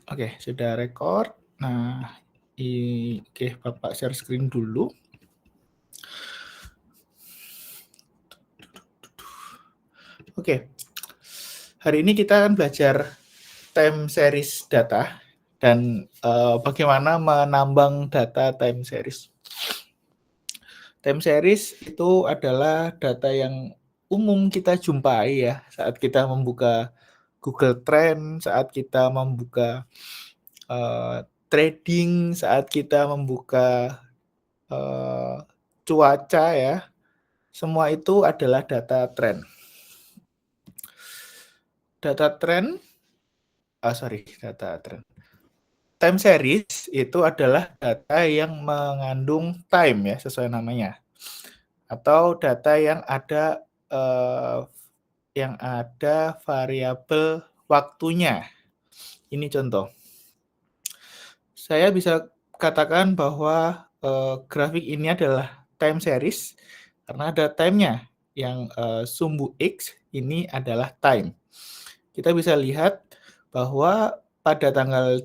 Oke, sudah record. Nah, oke, Bapak share screen dulu. Oke, hari ini kita akan belajar time series data dan bagaimana menambang data time series. Time series itu adalah data yang umum kita jumpai ya saat kita membuka Google Trend, saat kita membuka trading, saat kita membuka cuaca ya. Semua itu adalah data trend. Data trend, data trend. Time series itu adalah data yang mengandung time ya, sesuai namanya. Atau data yang ada variabel waktunya. Ini contoh. Saya bisa katakan bahwa grafik ini adalah time series karena ada time-nya. Yang sumbu X ini adalah time. Kita bisa lihat bahwa pada tanggal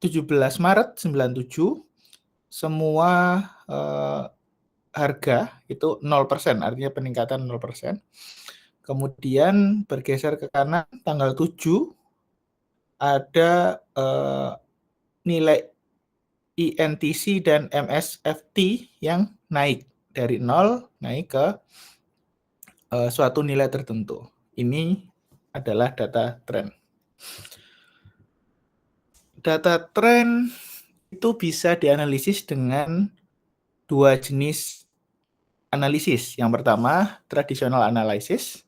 17 Maret 97 semua harga itu 0%, artinya peningkatan 0%. Kemudian bergeser ke kanan tanggal 7 ada nilai INTC dan MSFT yang naik dari 0 naik ke suatu nilai tertentu. Ini adalah data trend. Data trend itu bisa dianalisis dengan dua jenis analisis. Yang pertama, traditional analysis.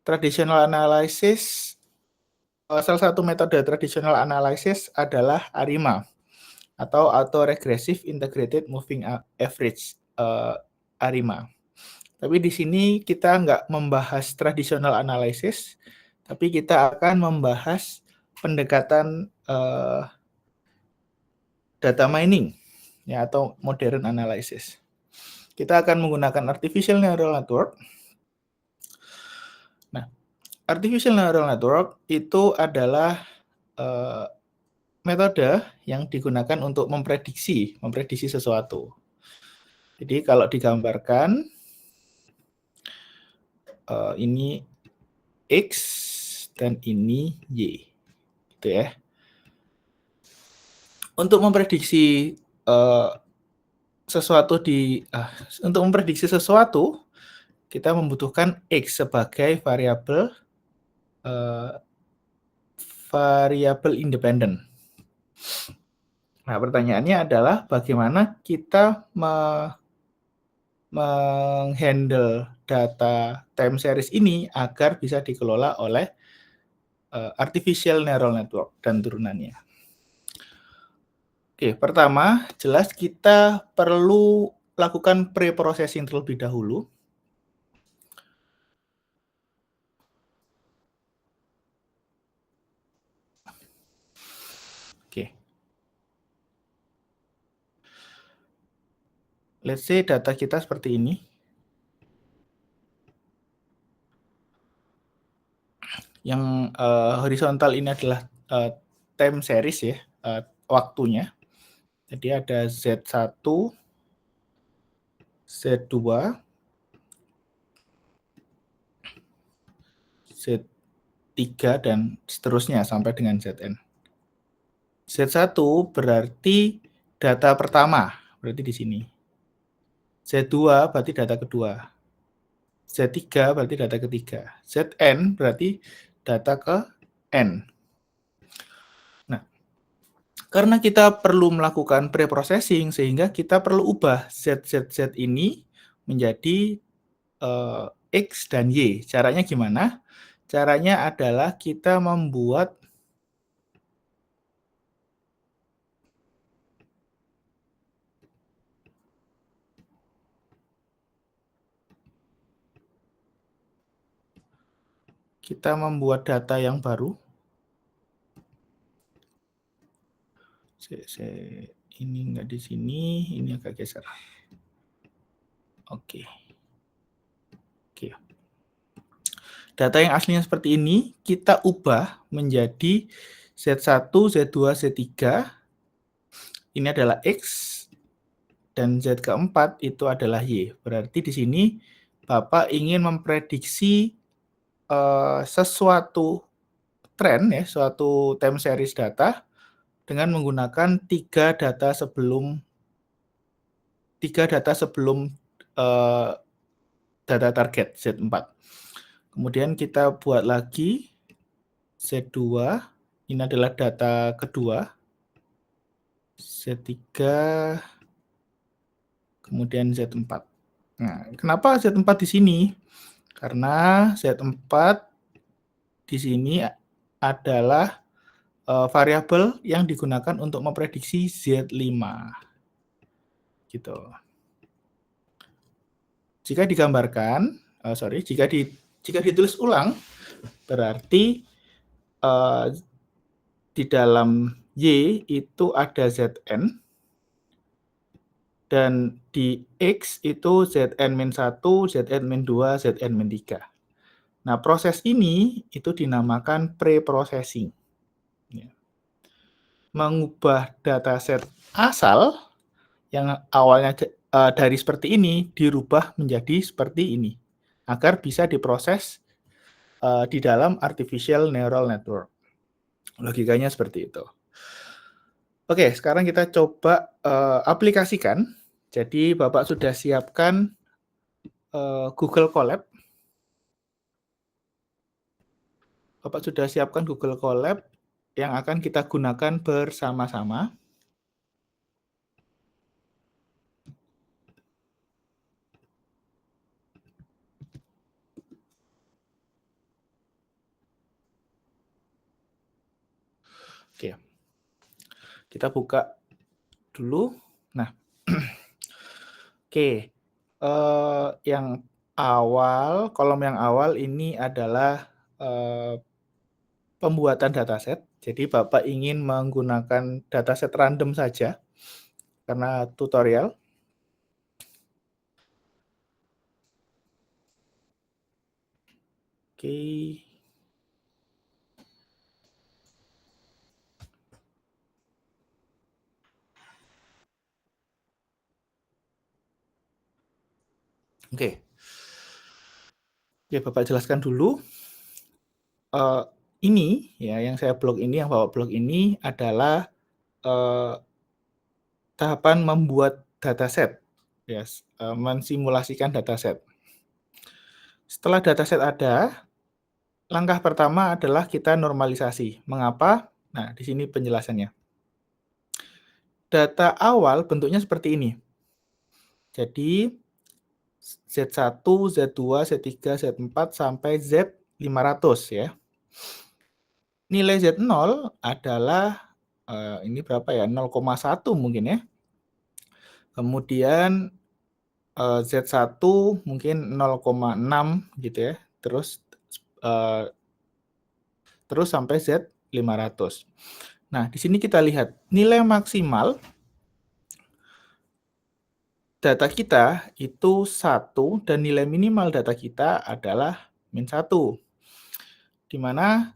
Traditional analysis, salah satu metode traditional analysis adalah ARIMA atau Autoregressive Integrated Moving Average, ARIMA. Tapi di sini kita nggak membahas traditional analysis, tapi kita akan membahas pendekatan data mining ya, atau modern analysis. Kita akan menggunakan artificial neural network. Nah, artificial neural network itu adalah metode yang digunakan untuk memprediksi sesuatu. Jadi kalau digambarkan ini X dan ini Y, gitu ya. Untuk memprediksi untuk memprediksi sesuatu, kita membutuhkan X sebagai variabel independen. Nah, pertanyaannya adalah bagaimana kita menghandle data time series ini agar bisa dikelola oleh artificial neural network dan turunannya. Oke, pertama, jelas kita perlu lakukan pre-processing terlebih dahulu. Oke. Let's say data kita seperti ini. Yang horizontal ini adalah time series ya, waktunya. Jadi ada Z1, Z2, Z3, dan seterusnya sampai dengan Zn. Z1 berarti data pertama, berarti di sini. Z2 berarti data kedua. Z3 berarti data ketiga. Zn berarti data ke N. Nah, karena kita perlu melakukan pre-processing, sehingga kita perlu ubah Z ini menjadi X dan Y. Caranya gimana? Caranya adalah kita membuat data yang baru. Ini nggak di sini, ini agak geser. Oke. Data yang aslinya seperti ini kita ubah menjadi Z1, Z2, Z3 ini adalah X, dan Z keempat itu adalah Y. Berarti di sini Bapak ingin memprediksi sesuatu tren, ya, suatu time series data dengan menggunakan tiga data sebelum data target Z4. Kemudian kita buat lagi Z2, ini adalah data kedua, Z3, kemudian Z4. Nah, kenapa Z4 di sini? Karena Z4 di sini adalah variabel yang digunakan untuk memprediksi Z5. Gitu. Jika digambarkan, jika ditulis ulang, berarti di dalam Y itu ada Zn, dan di X itu Zn-1, Zn-2, Zn-3. Nah, proses ini itu dinamakan pre-processing. Mengubah dataset asal yang awalnya dari seperti ini dirubah menjadi seperti ini agar bisa diproses di dalam artificial neural network. Logikanya seperti itu. Oke, sekarang kita coba aplikasikan. Jadi Bapak sudah siapkan Google Colab. Bapak sudah siapkan Google Colab yang akan kita gunakan bersama-sama. Oke, kita buka dulu. Nah, oke, yang awal, kolom yang awal ini adalah pembuatan dataset. Jadi Bapak ingin menggunakan dataset random saja karena tutorial. Oke. Oke. Oke, Bapak jelaskan dulu. Ini ya yang saya blok ini, yang Bapak blok ini adalah tahapan membuat dataset, ya, mensimulasikan dataset. Setelah dataset ada, langkah pertama adalah kita normalisasi. Mengapa? Nah, di sini penjelasannya. Data awal bentuknya seperti ini. Jadi Z1, Z2, Z3, Z4 sampai Z500 ya. Nilai Z0 adalah ini berapa ya? 0,1 mungkin ya. Kemudian Z1 mungkin 0,6 gitu ya. Terus sampai Z500. Nah, di sini kita lihat nilai maksimal data kita itu 1 dan nilai minimal data kita adalah -1. Di mana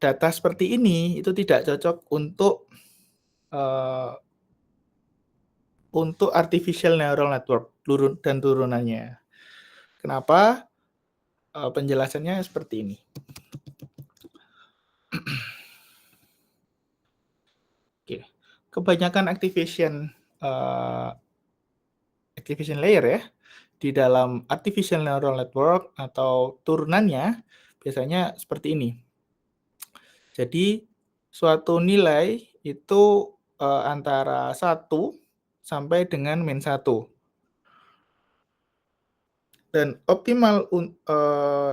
data seperti ini itu tidak cocok untuk artificial neural network dan turunannya. Kenapa? Penjelasannya seperti ini. Oke, kebanyakan activation layer ya di dalam artificial neural network atau turunannya biasanya seperti ini. Jadi suatu nilai itu antara 1 sampai dengan -1. Dan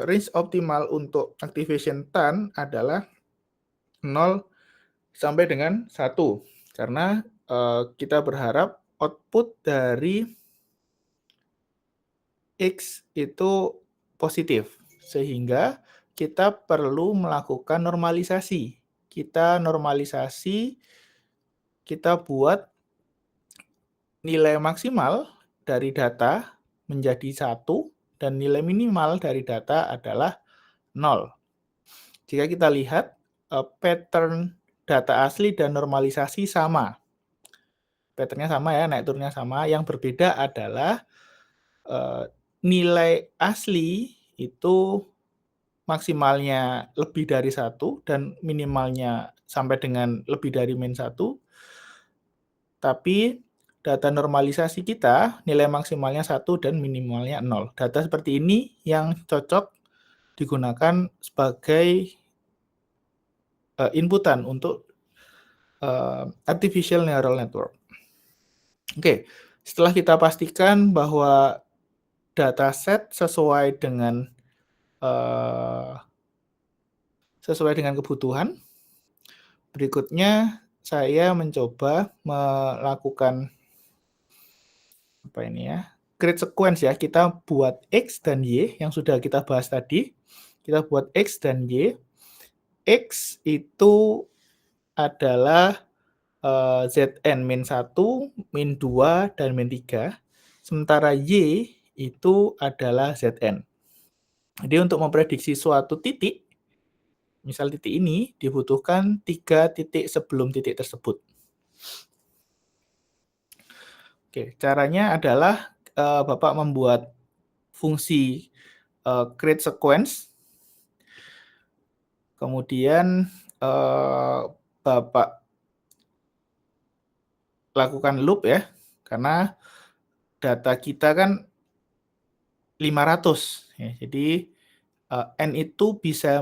range optimal untuk activation time adalah 0 sampai dengan 1. Karena kita berharap output dari X itu positif. Sehingga kita perlu melakukan normalisasi. Kita buat nilai maksimal dari data menjadi 1 dan nilai minimal dari data adalah 0. Jika kita lihat pattern data asli dan normalisasi sama. Pattern-nya sama ya, naik turunnya sama. Yang berbeda adalah nilai asli itu maksimalnya lebih dari 1 dan minimalnya sampai dengan lebih dari -1. Tapi data normalisasi kita nilai maksimalnya 1 dan minimalnya 0. Data seperti ini yang cocok digunakan sebagai inputan untuk artificial neural network. Oke, setelah kita pastikan bahwa dataset sesuai dengan kebutuhan, berikutnya saya mencoba melakukan create sequence ya. Kita buat X dan Y yang sudah kita bahas tadi. Kita buat X dan Y. X itu adalah Zn -1, -2, dan -3. Sementara Y itu adalah Zn. Jadi untuk memprediksi suatu titik, misal titik ini, dibutuhkan 3 titik sebelum titik tersebut. Oke, caranya adalah Bapak membuat fungsi create sequence, kemudian Bapak lakukan loop ya, karena data kita kan 500 ya. Jadi n itu bisa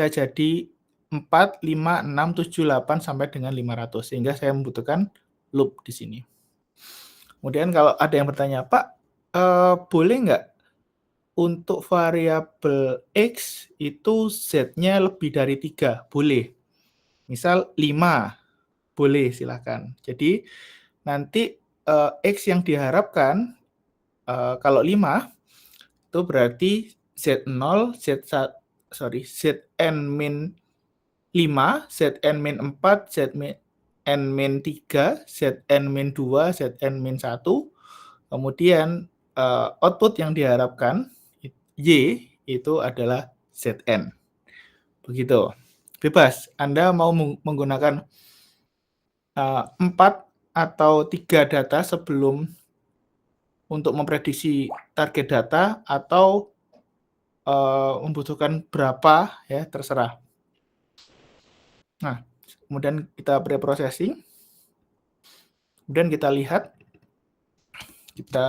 jadi 4, 5, 6, 7, 8 sampai dengan 500 sehingga saya membutuhkan loop di sini. Kemudian kalau ada yang bertanya, "Pak, boleh nggak untuk variabel X itu Z-nya lebih dari 3?" Boleh. Misal 5, boleh silahkan. Jadi nanti X yang diharapkan kalau 5 itu berarti Z0, Zn-5, Zn-4, Zn-3, Zn-2, Zn-1. Kemudian output yang diharapkan Y itu adalah Zn. Begitu. Bebas. Anda mau menggunakan 4 atau 3 data sebelum untuk memprediksi target data atau membutuhkan berapa ya, terserah. Nah, kemudian kita pre-processing. Kemudian kita lihat, kita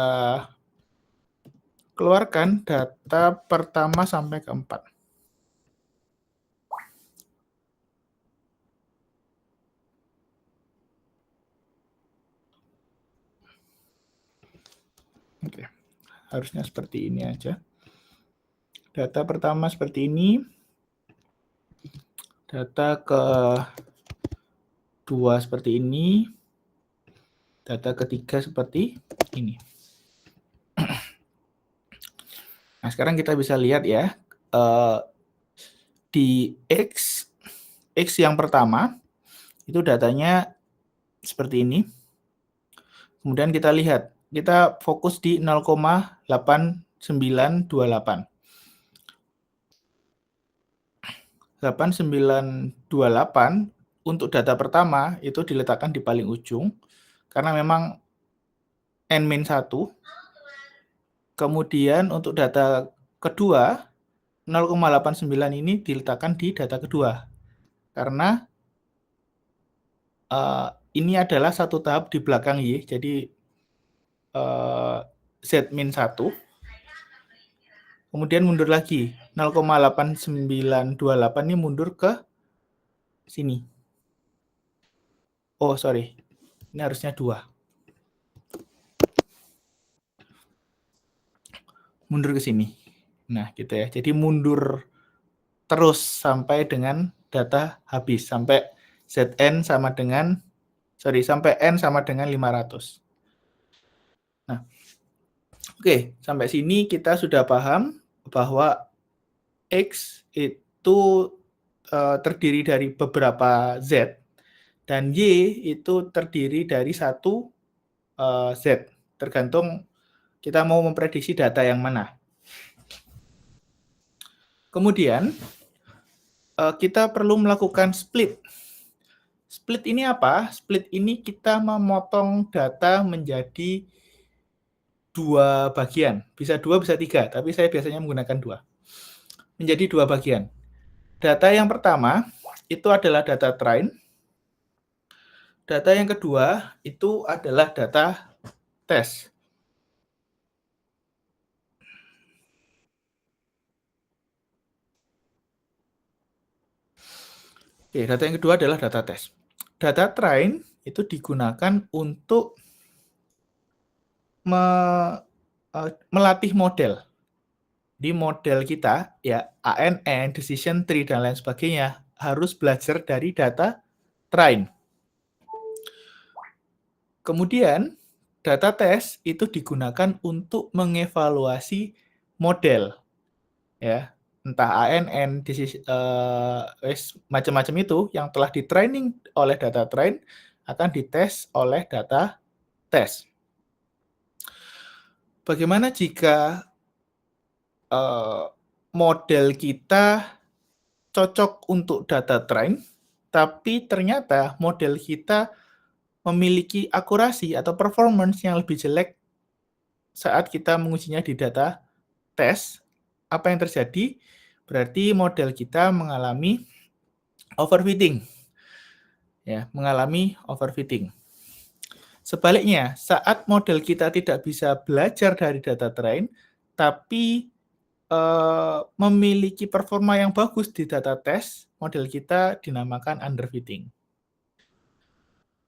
keluarkan data pertama sampai ke 4. Oke, harusnya seperti ini aja. Data pertama seperti ini. Data kedua seperti ini. Data ketiga seperti ini. Nah, sekarang kita bisa lihat ya, di X yang pertama, itu datanya seperti ini. Kemudian kita lihat, kita fokus di 0,8928. 8928 untuk data pertama itu diletakkan di paling ujung, karena memang n-1. Kemudian untuk data kedua, 0,89 ini diletakkan di data kedua, karena ini adalah satu tahap di belakang Y, jadi Z-1. Kemudian mundur lagi, 0,8928 ini mundur ke sini. Oh, sorry. Ini harusnya 2. Mundur ke sini. Nah, gitu ya. Jadi mundur terus sampai dengan data habis. Sampai Zn sama dengan, sampai N sama dengan 500. Nah, oke. Sampai sini kita sudah paham bahwa X itu terdiri dari beberapa Z, dan Y itu terdiri dari satu Z, tergantung kita mau memprediksi data yang mana. Kemudian kita perlu melakukan split. Split ini apa? Split ini kita memotong data menjadi 2 bagian. Bisa 2, bisa 3, tapi saya biasanya menggunakan 2. Menjadi 2 bagian. Data yang pertama itu adalah data train. Data yang kedua itu adalah data test. Oke, data yang kedua adalah data test. Data train itu digunakan untuk melatih model. Di model kita, ya ANN, decision tree, dan lain sebagainya, harus belajar dari data train. Kemudian, data test itu digunakan untuk mengevaluasi model. Ya, entah ANN, macam-macam itu yang telah di-training oleh data train akan dites oleh data test. Bagaimana jika model kita cocok untuk data train, tapi ternyata model kita memiliki akurasi atau performance yang lebih jelek saat kita mengujinya di data test? Apa yang terjadi? Berarti model kita mengalami overfitting. Ya, mengalami overfitting. Sebaliknya, saat model kita tidak bisa belajar dari data train, tapi memiliki performa yang bagus di data test, model kita dinamakan underfitting.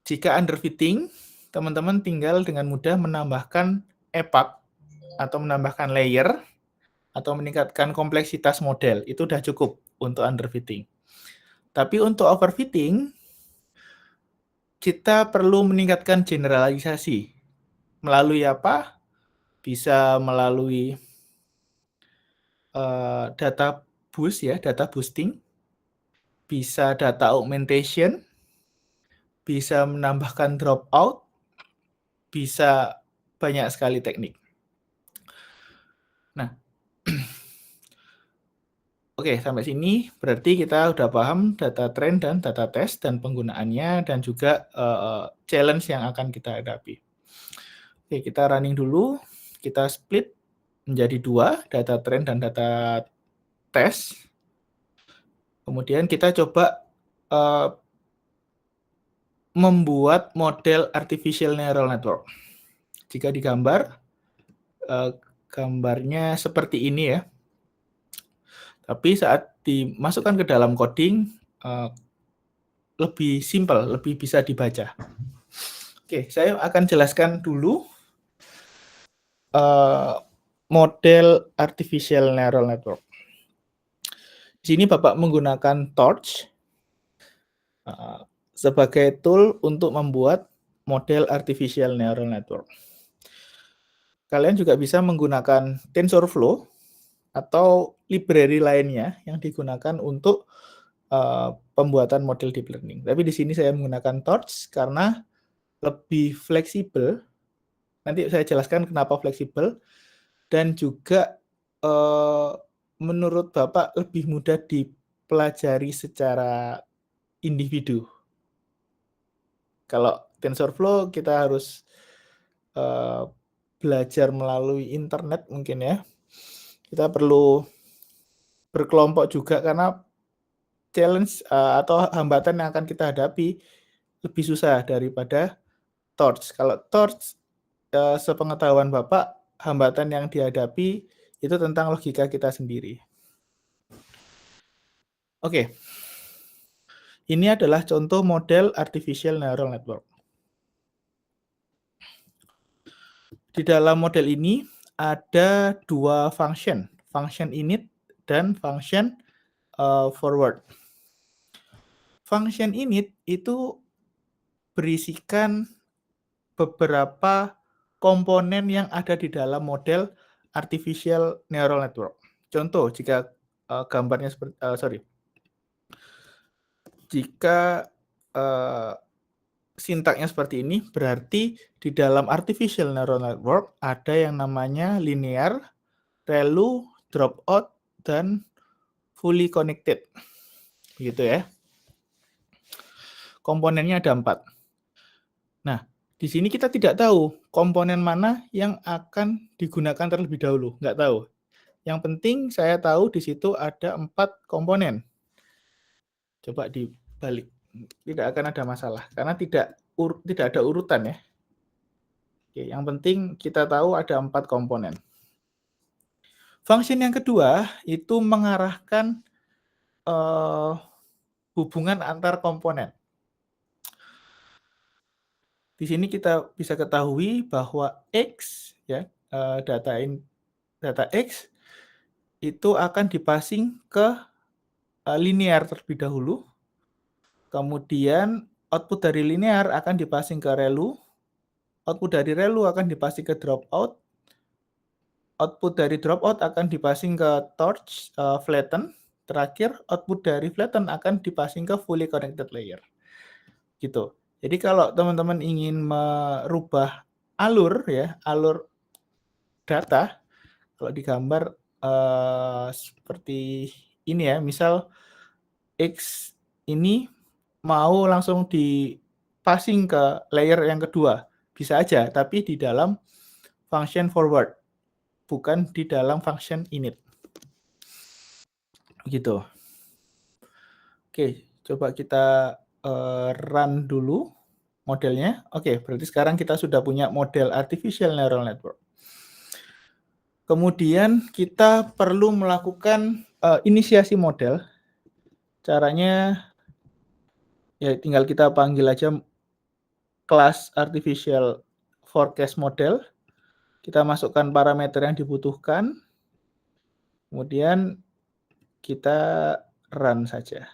Jika underfitting, teman-teman tinggal dengan mudah menambahkan epoch atau menambahkan layer atau meningkatkan kompleksitas model. Itu sudah cukup untuk underfitting. Tapi untuk overfitting, kita perlu meningkatkan generalisasi. Melalui apa? Bisa melalui data boost, ya, data boosting, bisa data augmentation, bisa menambahkan dropout, bisa banyak sekali teknik. Nah, oke, sampai sini berarti kita udah paham data train dan data test dan penggunaannya dan juga challenge yang akan kita hadapi. Oke, kita running dulu. Kita split menjadi 2, data train dan data test. Kemudian kita coba membuat model artificial neural network. Jika digambar, gambarnya seperti ini ya. Tapi saat dimasukkan ke dalam coding, lebih simpel, lebih bisa dibaca. Oke, saya akan jelaskan dulu model artificial neural network. Di sini Bapak menggunakan Torch sebagai tool untuk membuat model artificial neural network. Kalian juga bisa menggunakan TensorFlow atau library lainnya yang digunakan untuk pembuatan model deep learning. Tapi di sini saya menggunakan Torch karena lebih fleksibel. Nanti saya jelaskan kenapa fleksibel. Dan juga menurut Bapak lebih mudah dipelajari secara individu. Kalau TensorFlow kita harus belajar melalui internet mungkin ya. Kita perlu berkelompok juga karena challenge atau hambatan yang akan kita hadapi lebih susah daripada Torch. Kalau Torch, sepengetahuan Bapak, hambatan yang dihadapi itu tentang logika kita sendiri. Oke. Ini adalah contoh model artificial neural network. Di dalam model ini ada 2 function init dan function forward. Function init itu berisikan beberapa komponen yang ada di dalam model artificial neural network. Contoh, jika gambarnya seperti jika sintaknya seperti ini, berarti di dalam artificial neural network ada yang namanya linear, ReLU, dropout, dan fully connected. Begitu ya. komponennya ada 4. Nah, di sini kita tidak tahu komponen mana yang akan digunakan terlebih dahulu, nggak tahu. Yang penting saya tahu di situ ada 4 komponen. Coba dibalik, tidak akan ada masalah, karena tidak ada urutan ya. Oke, yang penting kita tahu ada 4 komponen. Function yang kedua itu mengarahkan hubungan antar komponen. Di sini kita bisa ketahui bahwa X, ya, data X itu akan dipassing ke linear terlebih dahulu. Kemudian output dari linear akan dipassing ke relu. Output dari relu akan dipassing ke dropout. Output dari dropout akan dipassing ke torch, flatten. Terakhir, output dari flatten akan dipassing ke fully connected layer. Gitu. Jadi kalau teman-teman ingin merubah alur ya, alur data, kalau digambar seperti ini ya, misal X ini mau langsung di-passing ke layer yang kedua, bisa aja, tapi di dalam function forward, bukan di dalam function init. Begitu. Oke, coba kita run dulu modelnya. Oke, berarti sekarang kita sudah punya model artificial neural network. Kemudian kita perlu melakukan inisiasi model. Caranya ya tinggal kita panggil aja kelas artificial forecast model. Kita masukkan parameter yang dibutuhkan. Kemudian kita run saja.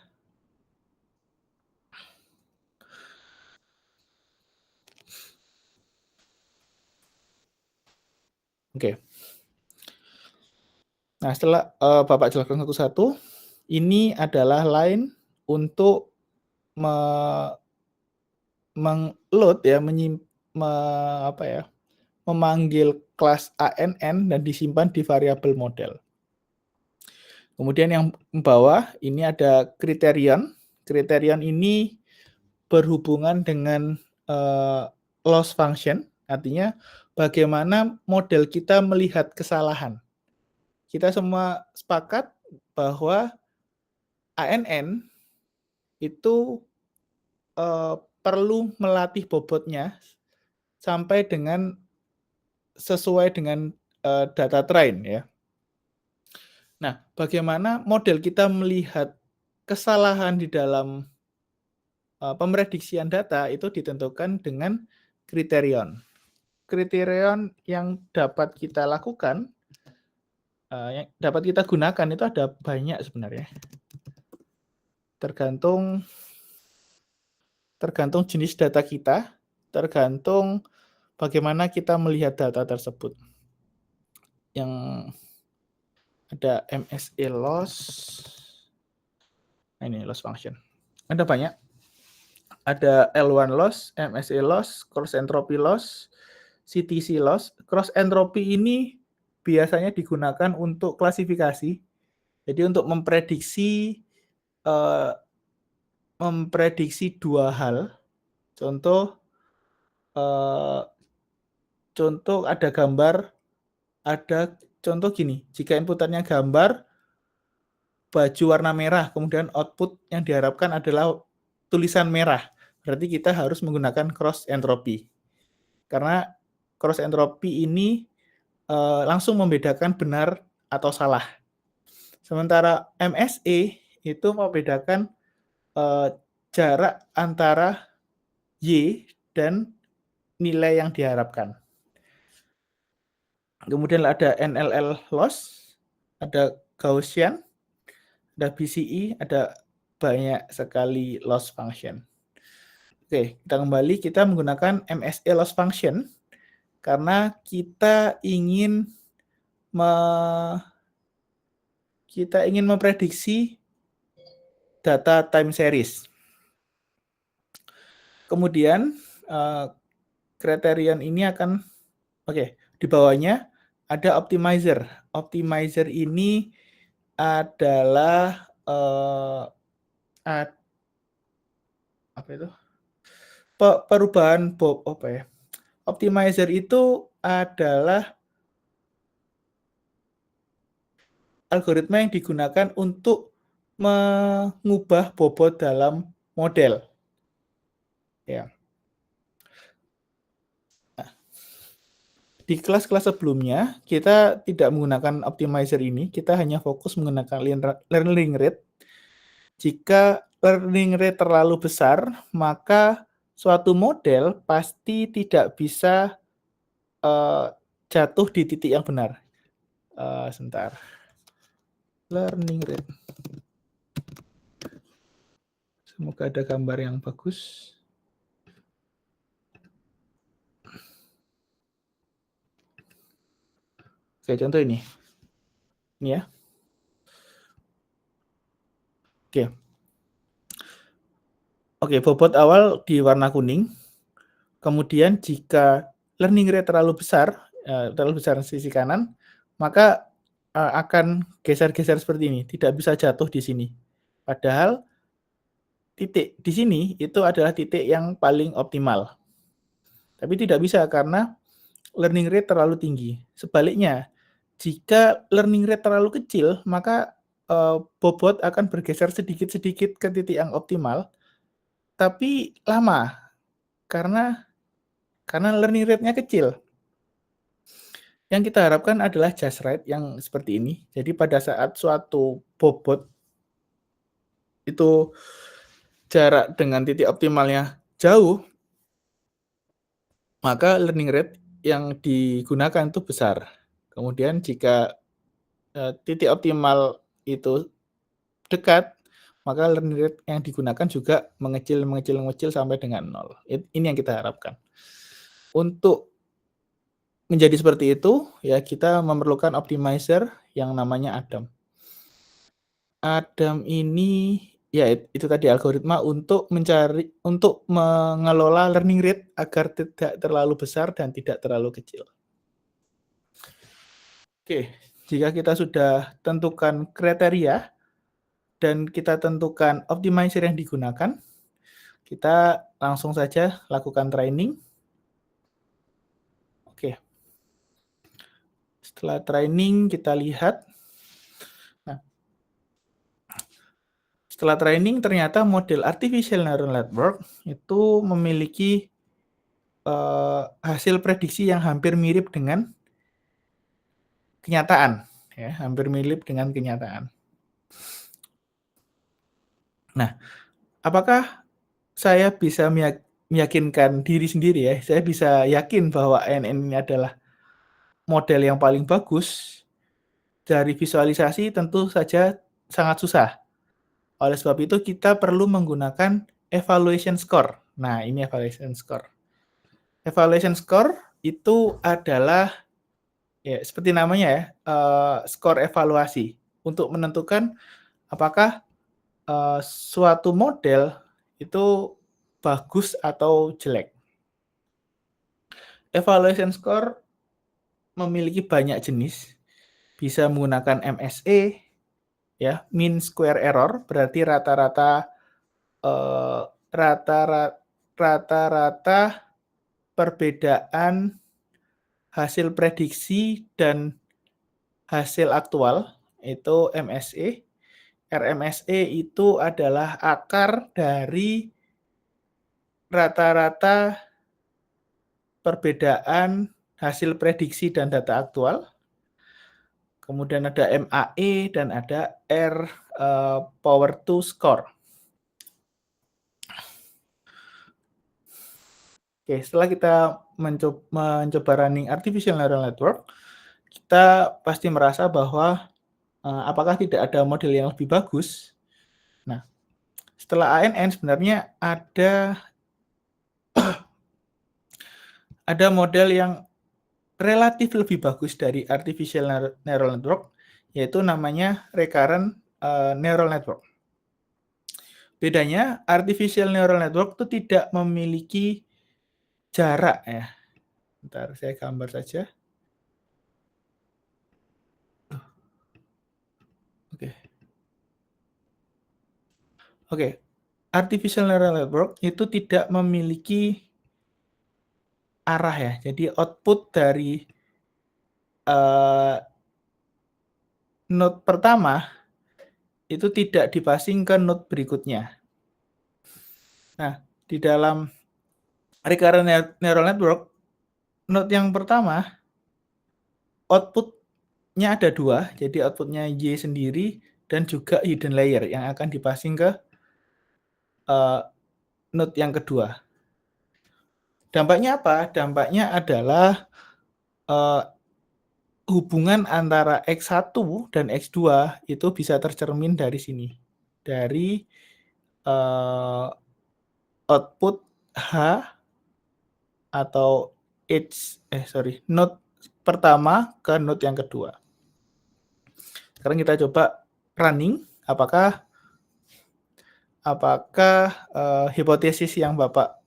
Oke. Nah, setelah Bapak jelaskan satu-satu, ini adalah line untuk meng-load ya, memanggil kelas ANN dan disimpan di variabel model. Kemudian yang bawah ini ada kriterion. Kriterion ini berhubungan dengan loss function, artinya bagaimana model kita melihat kesalahan. Kita semua sepakat bahwa ANN itu perlu melatih bobotnya sampai dengan sesuai dengan data train ya. Nah, bagaimana model kita melihat kesalahan di dalam pemrediksian data itu ditentukan dengan kriterion. Kriterion yang dapat kita lakukan, yang dapat kita gunakan itu ada banyak sebenarnya. Tergantung jenis data kita, tergantung bagaimana kita melihat data tersebut. Yang ada MSE loss, ini loss function. Ada banyak. Ada L1 loss, MSE loss, cross entropy loss, CTC loss. Cross entropy ini biasanya digunakan untuk klasifikasi. Jadi untuk memprediksi dua hal. Contoh ada gambar, ada contoh gini, jika inputannya gambar baju warna merah, kemudian output yang diharapkan adalah tulisan merah, berarti kita harus menggunakan cross entropy. Karena cross entropy ini langsung membedakan benar atau salah. Sementara MSE itu membedakan jarak antara Y dan nilai yang diharapkan. Kemudian ada NLL loss, ada Gaussian, ada BCE, ada banyak sekali loss function. Oke, kita kembali, kita menggunakan MSE loss function karena kita ingin memprediksi data time series. Kemudian kriterion ini akan, di bawahnya ada optimizer. Optimizer ini adalah apa itu? Perubahan apa ya? Optimizer itu adalah algoritma yang digunakan untuk mengubah bobot dalam model. Ya. Nah, di kelas-kelas sebelumnya kita tidak menggunakan optimizer ini, kita hanya fokus menggunakan learning rate. Jika learning rate terlalu besar, maka suatu model pasti tidak bisa jatuh di titik yang benar. Sebentar. Learning rate. Semoga ada gambar yang bagus. Oke, contoh ini. Ini ya. Oke. Oke, bobot awal di warna kuning. Kemudian jika learning rate terlalu besar sisi kanan, maka akan geser-geser seperti ini, tidak bisa jatuh di sini. Padahal titik di sini itu adalah titik yang paling optimal. Tapi tidak bisa karena learning rate terlalu tinggi. Sebaliknya, jika learning rate terlalu kecil, maka bobot akan bergeser sedikit-sedikit ke titik yang optimal, tapi lama karena learning rate-nya kecil. Yang kita harapkan adalah just right yang seperti ini. Jadi pada saat suatu bobot itu jarak dengan titik optimalnya jauh, maka learning rate yang digunakan itu besar. Kemudian jika titik optimal itu dekat, maka learning rate yang digunakan juga mengecil sampai dengan 0. Ini yang kita harapkan. Untuk menjadi seperti itu, ya kita memerlukan optimizer yang namanya Adam. Adam ini ya itu tadi algoritma untuk mengelola learning rate agar tidak terlalu besar dan tidak terlalu kecil. Oke, jika kita sudah tentukan kriteria dan kita tentukan optimizer yang digunakan, kita langsung saja lakukan training. Oke. Setelah training kita lihat. Nah, setelah training ternyata model artificial neural network itu memiliki hasil prediksi yang hampir mirip dengan kenyataan, ya, hampir mirip dengan kenyataan. Nah, apakah saya bisa meyakinkan diri sendiri ya, saya bisa yakin bahwa ANN ini adalah model yang paling bagus? Dari visualisasi tentu saja sangat susah. Oleh sebab itu kita perlu menggunakan evaluation score. Nah, ini evaluation score. Evaluation score itu adalah ya seperti namanya ya, skor evaluasi untuk menentukan apakah suatu model itu bagus atau jelek. Evaluation score memiliki banyak jenis, bisa menggunakan MSE, ya, mean square error, berarti rata-rata perbedaan hasil prediksi dan hasil aktual, itu MSE. RMSE itu adalah akar dari rata-rata perbedaan hasil prediksi dan data aktual. Kemudian ada MAE dan ada R power 2 score. Oke, setelah kita mencoba running artificial neural network, kita pasti merasa bahwa apakah tidak ada model yang lebih bagus. Nah, setelah ANN sebenarnya ada model yang relatif lebih bagus dari artificial neural network, yaitu namanya recurrent neural network. Bedanya, artificial neural network itu tidak memiliki jarak ya. Bentar, saya gambar saja. Oke. artificial neural network itu tidak memiliki arah ya. Jadi output dari node pertama itu tidak dipasing ke node berikutnya. Nah, di dalam recurrent neural network, node yang pertama outputnya ada 2, jadi outputnya Y sendiri dan juga hidden layer yang akan dipasing ke node yang kedua. Dampaknya apa? Dampaknya adalah hubungan antara X1 dan X2 itu bisa tercermin dari sini. Dari output H atau node pertama ke node yang kedua. Sekarang kita coba running, apakah hipotesis yang Bapak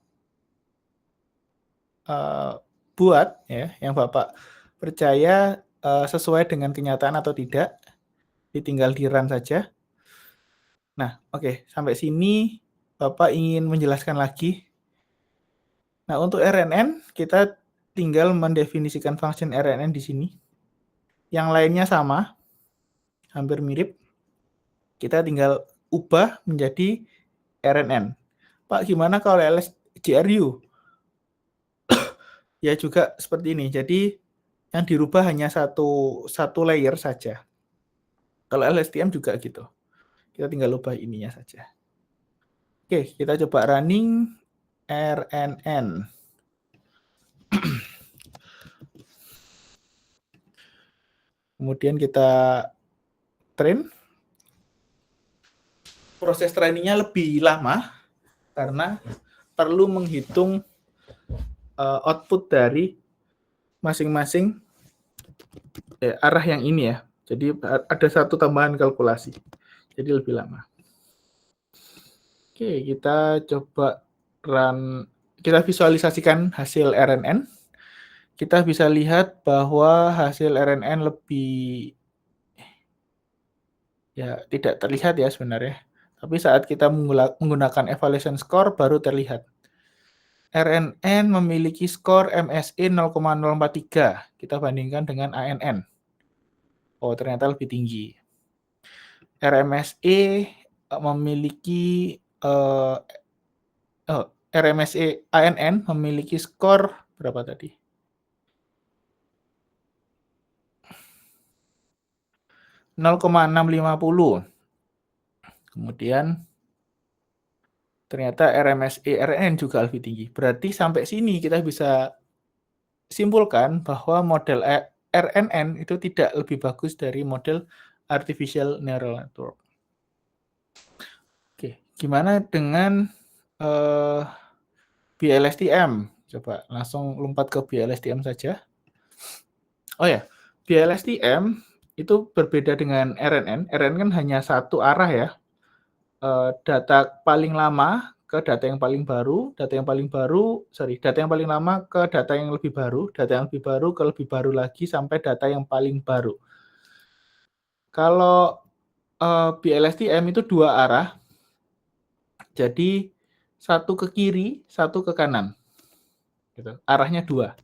buat ya, yang Bapak percaya sesuai dengan kenyataan atau tidak. Tinggal di run saja. Nah, oke, sampai sini Bapak ingin menjelaskan lagi. Nah, untuk RNN kita tinggal mendefinisikan function RNN di sini. Yang lainnya sama, hampir mirip. Kita tinggal ubah menjadi RNN. Pak, gimana kalau LSGRU? Ya juga seperti ini. Jadi yang dirubah hanya satu layer saja. Kalau LSTM juga gitu. Kita tinggal ubah ininya saja. Oke, kita coba running RNN. Kemudian kita train. Proses trainingnya lebih lama karena perlu menghitung output dari masing-masing arah yang ini ya. Jadi ada satu tambahan kalkulasi. Jadi lebih lama. Oke, kita coba run, kita visualisasikan hasil RNN. Kita bisa lihat bahwa hasil RNN lebih ya tidak terlihat ya sebenarnya. Tapi saat kita menggunakan evaluation score baru terlihat. RNN memiliki skor MSE 0,043. Kita bandingkan dengan ANN. Oh, ternyata lebih tinggi. RMSE memiliki RMSE ANN memiliki skor berapa tadi? 0,650. Kemudian ternyata RMSE RNN juga lebih tinggi. Berarti sampai sini kita bisa simpulkan bahwa model RNN itu tidak lebih bagus dari model artificial neural network. Oke, gimana dengan BLSTM? Coba langsung lompat ke BLSTM saja. Oh ya, BLSTM itu berbeda dengan RNN. RNN kan hanya satu arah ya. Data paling lama ke data yang paling baru, data yang paling lama ke data yang lebih baru, data yang lebih baru ke lebih baru lagi sampai data yang paling baru. Kalau BLSTM itu dua arah, jadi satu ke kiri, satu ke kanan. Gitu. Arahnya dua.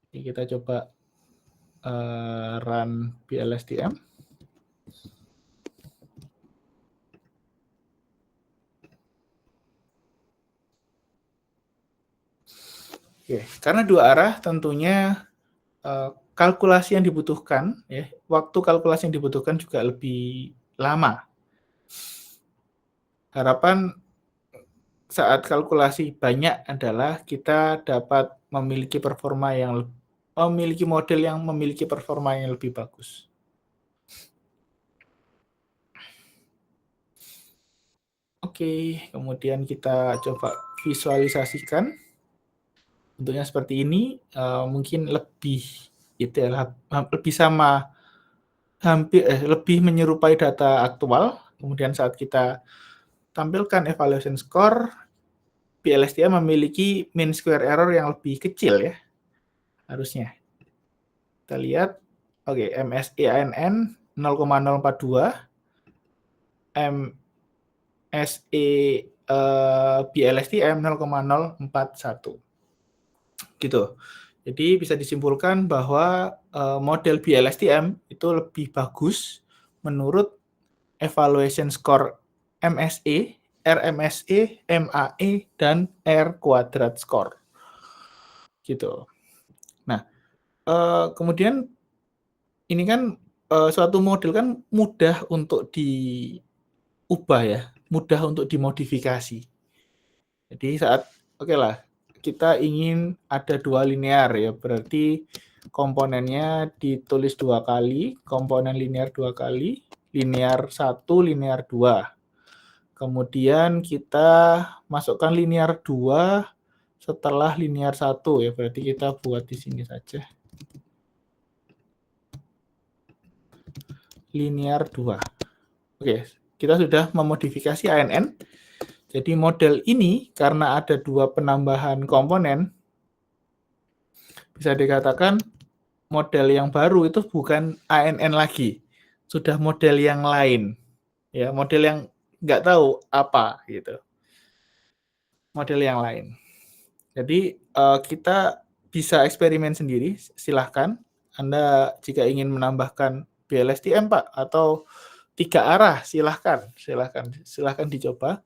Jadi kita coba run BLSTM. Oke, karena dua arah tentunya kalkulasi yang dibutuhkan, ya, waktu kalkulasi yang dibutuhkan juga lebih lama. Harapan saat kalkulasi banyak adalah kita dapat memiliki model yang memiliki performa yang lebih bagus. Oke, kemudian kita coba visualisasikan. Bentuknya seperti ini, mungkin lebih lebih menyerupai data aktual. Kemudian saat kita tampilkan evaluation score, BLSTM memiliki mean square error yang lebih kecil ya, harusnya. Kita lihat, oke, MSE ANN 0,042, MSE BLSTM 0,041 gitu. Jadi bisa disimpulkan bahwa model BLSTM itu lebih bagus menurut evaluation score MSE, RMSE, MAE, dan R quadrat score gitu. Nah, kemudian ini kan suatu model kan mudah untuk diubah ya, mudah untuk dimodifikasi. Jadi saat lah kita ingin ada 2 linear ya, berarti komponennya ditulis 2 kali, komponen linear 2 kali, linear 1, linear 2. Kemudian kita masukkan linear 2 setelah linear 1 ya, berarti kita buat di sini saja. Linear 2. Oke, kita sudah memodifikasi ANN. Jadi model ini karena ada 2 penambahan komponen, bisa dikatakan model yang baru itu bukan ANN lagi, sudah model yang lain. Ya, model yang nggak tahu apa gitu. Model yang lain. Jadi kita bisa eksperimen sendiri, silahkan. Anda jika ingin menambahkan BLSTM Pak atau 3 arah, silahkan dicoba.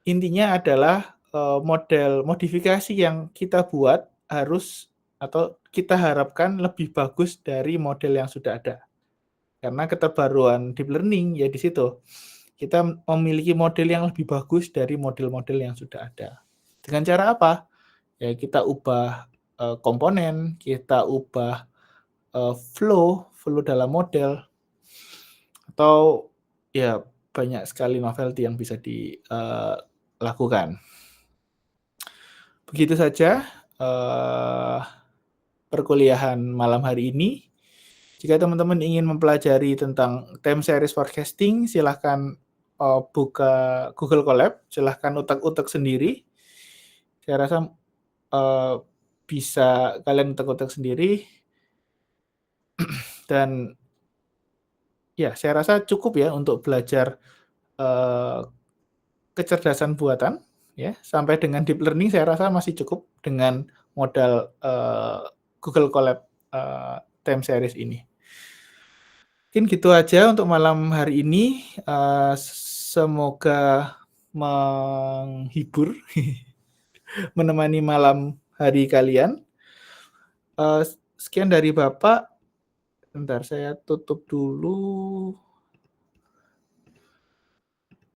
Intinya adalah model modifikasi yang kita buat harus atau kita harapkan lebih bagus dari model yang sudah ada. Karena keterbaruan deep learning ya di situ. Kita memiliki model yang lebih bagus dari model-model yang sudah ada. Dengan cara apa? Ya kita ubah komponen, kita ubah flow dalam model, atau ya banyak sekali novelty yang bisa dilakukan. Begitu saja perkuliahan malam hari ini. Jika teman-teman ingin mempelajari tentang time series forecasting, silahkan buka Google Colab, silahkan utak-utak sendiri. Saya rasa bisa kalian utak-utak sendiri. Dan ya, saya rasa cukup ya untuk belajar kecerdasan buatan. Ya, sampai dengan deep learning saya rasa masih cukup dengan modal Google Colab time series ini. Mungkin gitu aja untuk malam hari ini. Semoga menghibur, menemani malam hari kalian. Sekian dari Bapak. Bentar, saya tutup dulu.